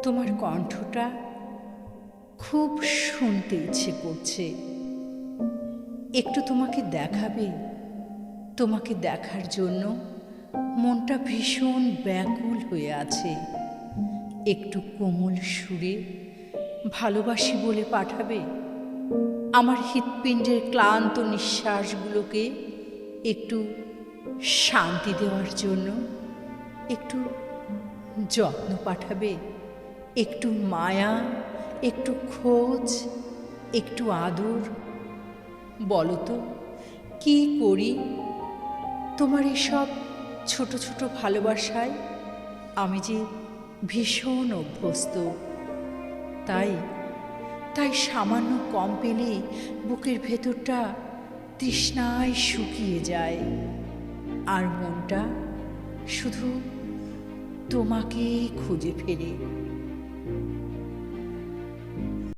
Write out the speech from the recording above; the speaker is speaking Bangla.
তোমার কণ্ঠটা খুব শুনতে ইচ্ছে করছে। একটু তোমাকে দেখাবে? তোমাকে দেখার জন্য মনটা ভীষণ ব্যাকুল হয়ে আছে। একটু কোমল সুরে ভালোবাসি বলে পাঠাবে? আমার হৃৎপিণ্ডের ক্লান্ত নিঃশ্বাসগুলোকে একটু শান্তি দেওয়ার জন্য একটু যত্ন পাঠাবে? একটু মায়া, একটু খোঁজ, একটু আদর। বলো তো কী করি? তোমার এসব ছোট ছোট ভালোবাসায় আমি যে ভীষণ অভ্যস্ত। তাই তাই সামান্য কম পেলে বুকের ভেতরটা তৃষ্ণায় শুকিয়ে যায়, আর মনটা শুধু তোমাকেই খুঁজে ফেরে।